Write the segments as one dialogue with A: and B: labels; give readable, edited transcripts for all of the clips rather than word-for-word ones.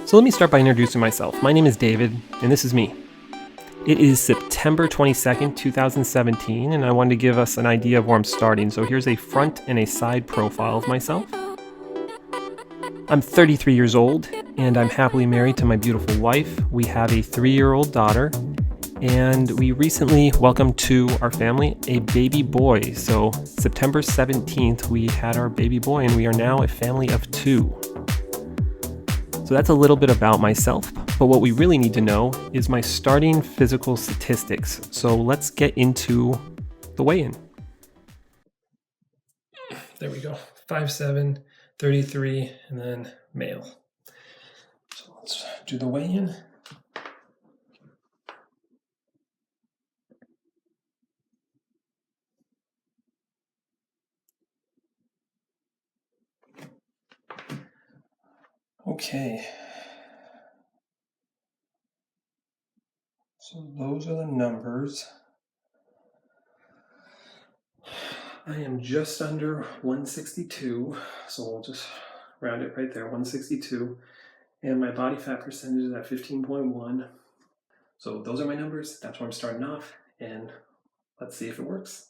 A: So let me start by introducing myself. My name is David, and this is me. It is September 22nd, 2017, and I wanted to give us an idea of where I'm starting. So here's a front and a side profile of myself. I'm 33 years old, and I'm happily married to my beautiful wife. We have a 3-year-old daughter, and we recently welcomed to our family a baby boy. So September 17th, we had our baby boy, and we are now a family of 2. So that's a little bit about myself, but what we really need to know is my starting physical statistics. So let's get into the weigh-in. There we go, 5'7", 33, and then male. So let's do the weigh-in. Okay. So those are the numbers. I am just under 162, so we'll just round it right there, 162. And my body fat percentage is at 15.1. So those are my numbers. That's where I'm starting off, and let's see if it works.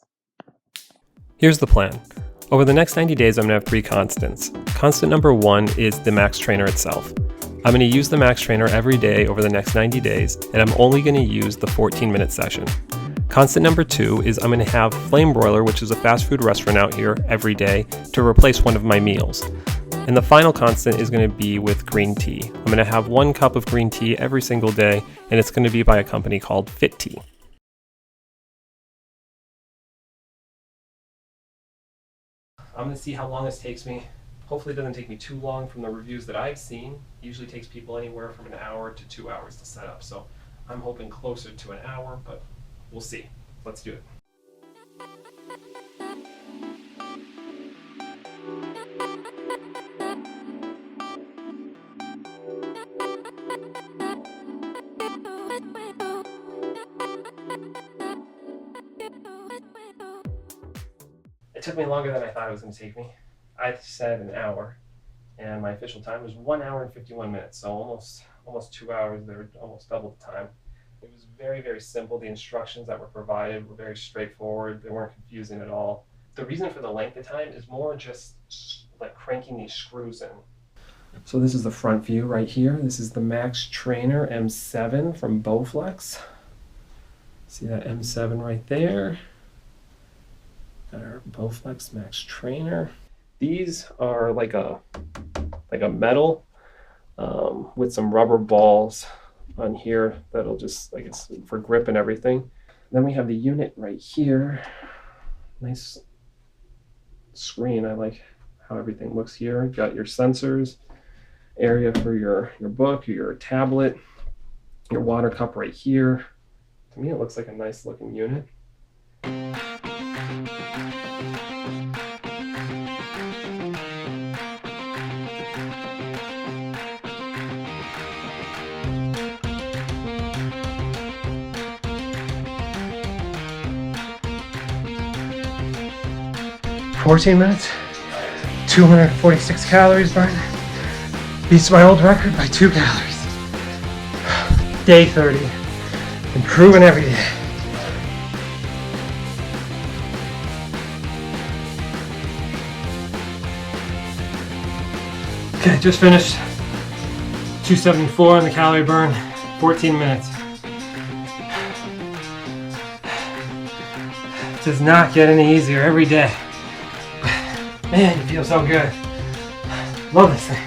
A: Here's the plan. Over the next 90 days, I'm going to have 3 constants. Constant number 1 is the Max Trainer itself. I'm going to use the Max Trainer every day over the next 90 days, and I'm only going to use the 14-minute session. Constant number 2 is I'm going to have Flame Broiler, which is a fast food restaurant out here, every day to replace one of my meals. And the final constant is going to be with green tea. I'm going to have 1 cup of green tea every single day, and it's going to be by a company called Fit Tea. I'm going to see how long this takes me. Hopefully it doesn't take me too long. From the reviews that I've seen, it usually takes people anywhere from an hour to 2 hours to set up. So I'm hoping closer to an hour, but we'll see. Let's do it. It took me longer than I thought it was going to take me. I said an hour, and my official time was 1 hour and 51 minutes, so almost 2 hours. They were almost double the time. It was very, very simple. The instructions that were provided were very straightforward. They weren't confusing at all. The reason for the length of time is more just like cranking these screws in. So this is the front view right here. This is the Max Trainer M7 from Bowflex. See that M7 right there? Got our Bowflex Max Trainer. These are like a metal with some rubber balls on here that'll just, like, it's for grip and everything. Then we have the unit right here. Nice screen. I like how everything looks here. You've got your sensors, area for your book, your tablet, your water cup right here. To me, it looks like a nice looking unit. "14 minutes, 246 calories burned. Beats my old record by 2 calories. Day 30. Improving every day." Okay, just finished. 274 on the calorie burn, 14 minutes. Does not get any easier every day. Man, you feel so good. Love this thing.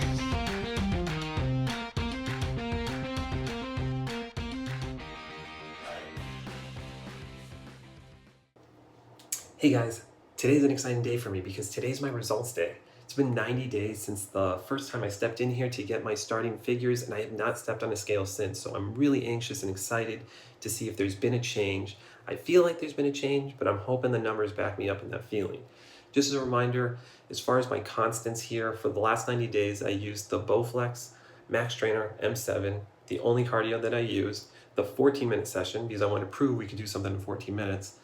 A: Hey guys, today's an exciting day for me because today's my results day. It's been 90 days since the first time I stepped in here to get my starting figures, and I have not stepped on a scale since, so I'm really anxious and excited to see if there's been a change. I feel like there's been a change, but I'm hoping the numbers back me up in that feeling. Just as a reminder, as far as my constants here, for the last 90 days, I used the Bowflex Max Trainer M7, the only cardio that I used, the 14-minute session, because I wanted to prove we could do something in 14 minutes.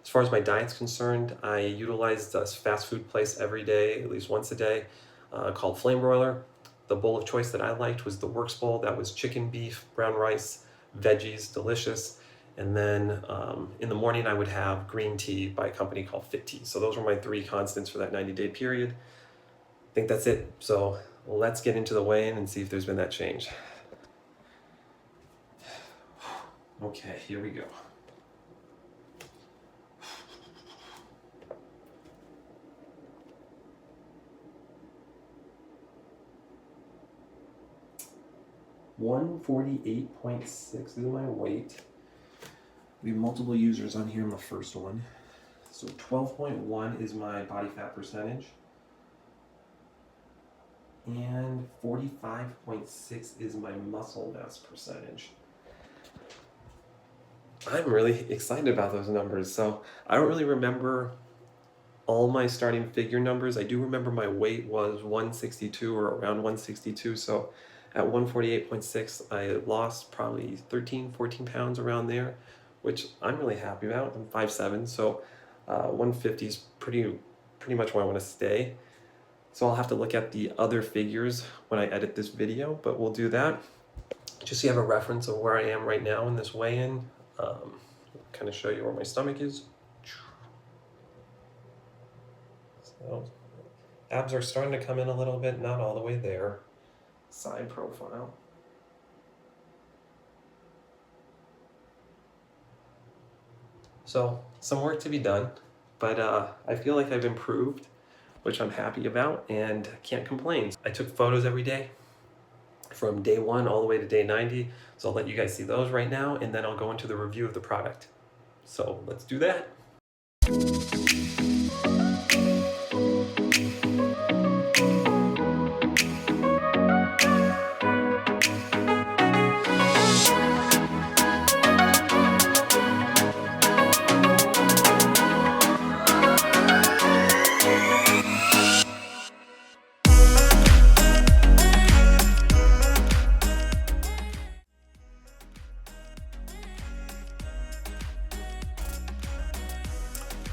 A: As far as my diet's concerned, I utilized a fast food place every day, at least once a day, called Flame Broiler.
B: The bowl of choice that I liked was the Works bowl. That was chicken, beef, brown rice, veggies, delicious. And then in the morning I would have green tea by a company called Fit Tea. So those were my 3 constants for that 90-day period. I think that's it. So let's get into the weigh-in and see if there's been that change. Okay, here we go. $148.6 is my weight. We have multiple users on here in the first one. So 12.1 is my body fat percentage. And 45.6 is my muscle mass percentage. I'm really excited about those numbers. So I don't really remember all my starting figure numbers. I do remember my weight was 162 or around 162. So at 148.6, I lost probably 13, 14 pounds around there, which I'm really happy about. I'm 5'7", so 150 is pretty much where I want to stay. So I'll have to look at the other figures when I edit this video, but we'll do that. Just so you have a reference of where I am right now in this weigh-in. Kind of show you where my stomach is. So abs are starting to come in a little bit, not all the way there. Side profile. So some work to be done, but I feel like I've improved, which I'm happy about and can't complain. I took photos every day from day 1 all the way to day 90. So I'll let you guys see those right now, and then I'll go into the review of the product. So let's do that.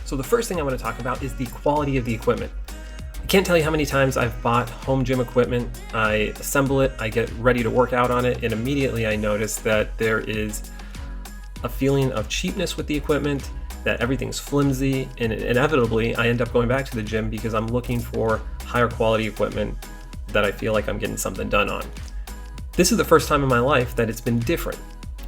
B: So the first thing I want to talk about is the quality of the equipment. I can't tell you how many times I've bought home gym equipment, I assemble it, I get ready to work out on it, and immediately I notice that there is a feeling of cheapness with the equipment, that everything's flimsy, and inevitably I end up going back to the gym because I'm looking for higher quality equipment that I feel like I'm getting something done on. This is the first time in my life that it's been different.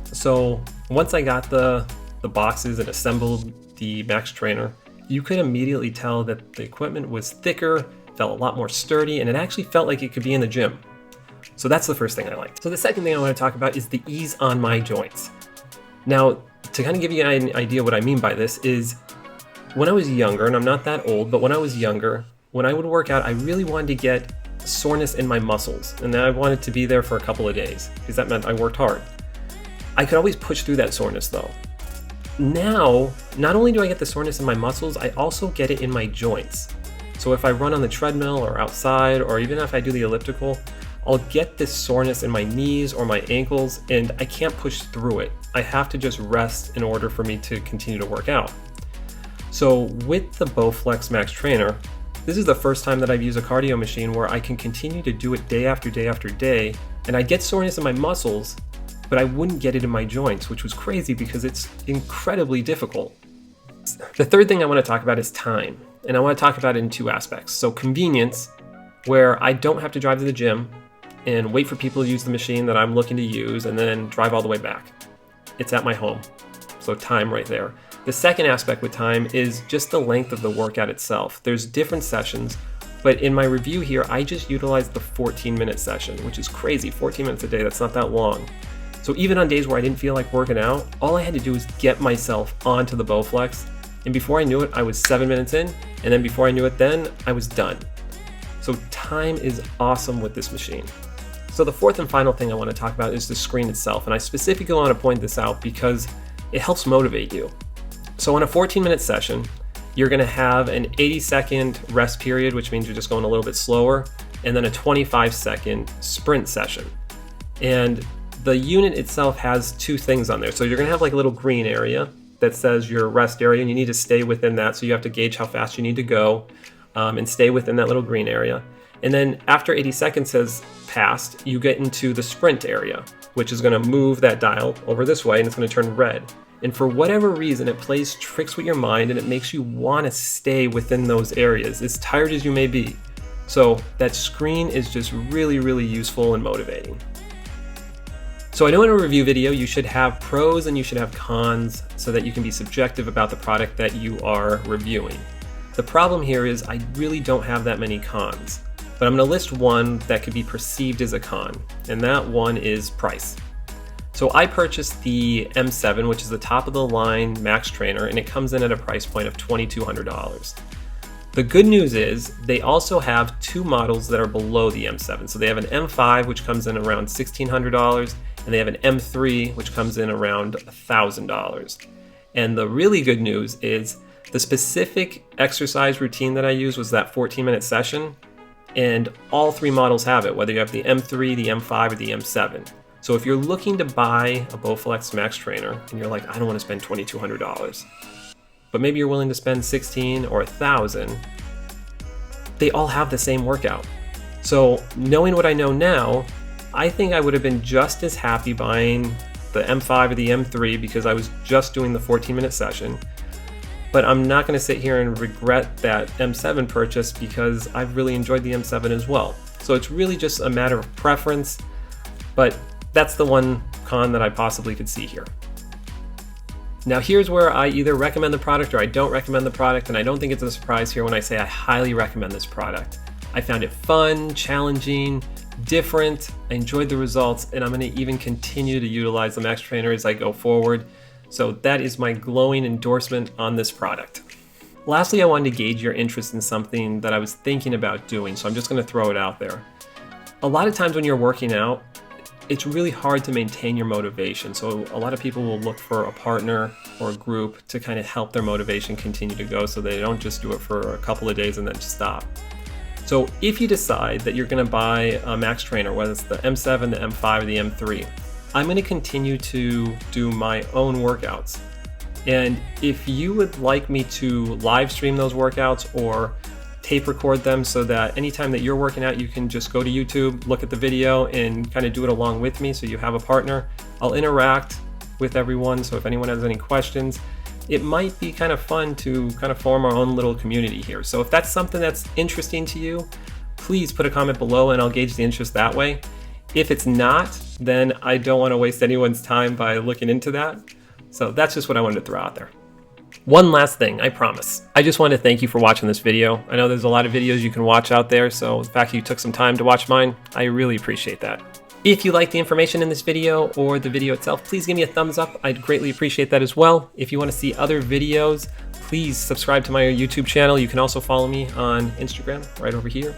B: So once I got the boxes and assembled the Max Trainer, you could immediately tell that the equipment was thicker, felt a lot more sturdy, and it actually felt like it could be in the gym. So that's the first thing I liked. So the second thing I want to talk about is the ease on my joints. Now, to kind of give you an idea what I mean by this is, when I was younger, and I'm not that old, but when I was younger, when I would work out, I really wanted to get soreness in my muscles, and then I wanted to be there for a couple of days, because that meant I worked hard. I could always push through that soreness though. Now, not only do I get the soreness in my muscles, I also get it in my joints. So if I run on the treadmill or outside, or even if I do the elliptical, I'll get this soreness in my knees or my ankles, and I can't push through it. I have to just rest in order for me to continue to work out. So with the Bowflex Max Trainer, this is the first time that I've used a cardio machine where I can continue to do it day after day after day, and I get soreness in my muscles, but I wouldn't get it in my joints, which was crazy because it's incredibly difficult. The third thing I want to talk about is time, and I want to talk about it in 2 aspects. So convenience, where I don't have to drive to the gym and wait for people to use the machine that I'm looking to use and then drive all the way back. It's at my home, so time right there. The second aspect with time is just the length of the workout itself. There's different sessions, but in my review here, I just utilized the 14-minute session, which is crazy. 14 minutes a day, that's not that long. So even on days where I didn't feel like working out, all I had to do was get myself onto the Bowflex, and before I knew it, I was 7 minutes in, and then before I knew it then, I was done. So time is awesome with this machine. So the fourth and final thing I want to talk about is the screen itself, and I specifically want to point this out because it helps motivate you. So on a 14-minute session, you're going to have an 80-second rest period, which means you're just going a little bit slower, and then a 25-second sprint session. And the unit itself has 2 things on there. So you're going to have like a little green area that says your rest area, and you need to stay within that. So you have to gauge how fast you need to go and stay within that little green area. And then after 80 seconds has passed, you get into the sprint area, which is going to move that dial over this way and it's going to turn red. And for whatever reason, it plays tricks with your mind and it makes you want to stay within those areas, as tired as you may be. So that screen is just really, really useful and motivating. So I know in a review video, you should have pros and you should have cons so that you can be subjective about the product that you are reviewing. The problem here is I really don't have that many cons, but I'm going to list one that could be perceived as a con, and that one is price. So I purchased the M7, which is the top of the line Max Trainer, and it comes in at a price point of $2,200. The good news is they also have two models that are below the M7. So they have an M5, which comes in around $1,600, and they have an M3, which comes in around $1,000. And the really good news is the specific exercise routine that I used was that 14-minute session, and all three models have it, whether you have the M3, the M5, or the M7. So if you're looking to buy a Bowflex Max Trainer and you're like, I don't want to spend $2,200, but maybe you're willing to spend $1,600 or $1,000, they all have the same workout. So knowing what I know now, I think I would have been just as happy buying the M5 or the M3 because I was just doing the 14-minute session. But I'm not going to sit here and regret that M7 purchase because I've really enjoyed the M7 as well. So it's really just a matter of preference, but that's the one con that I possibly could see here. Now here's where I either recommend the product or I don't recommend the product, and I don't think it's a surprise here when I say I highly recommend this product. I found it fun, challenging, different, I enjoyed the results, and I'm going to even continue to utilize the Max Trainer as I go forward. So that is my glowing endorsement on this product. Lastly, I wanted to gauge your interest in something that I was thinking about doing, so I'm just going to throw it out there. A lot of times when you're working out, it's really hard to maintain your motivation. So a lot of people will look for a partner or a group to kind of help their motivation continue to go so they don't just do it for a couple of days and then stop. So if you decide that you're going to buy a Max Trainer, whether it's the M7, the M5, or the M3, I'm going to continue to do my own workouts. And if you would like me to live stream those workouts or tape record them so that anytime that you're working out, you can just go to YouTube, look at the video, and kind of do it along with me so you have a partner, I'll interact with everyone. So if anyone has any questions, it might be kind of fun to kind of form our own little community here. So if that's something that's interesting to you, please put a comment below and I'll gauge the interest that way. If it's not, then I don't want to waste anyone's time by looking into that. So that's just what I wanted to throw out there. One last thing, I promise. I just want to thank you for watching this video. I know there's a lot of videos you can watch out there, so the fact that you took some time to watch mine, I really appreciate that. If you like the information in this video or the video itself, please give me a thumbs up. I'd greatly appreciate that as well. If you want to see other videos, please subscribe to my YouTube channel. You can also follow me on Instagram right over here.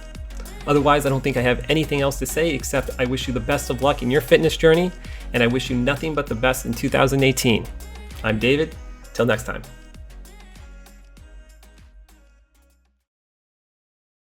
B: Otherwise, I don't think I have anything else to say except I wish you the best of luck in your fitness journey, and I wish you nothing but the best in 2018. I'm David. Till next time.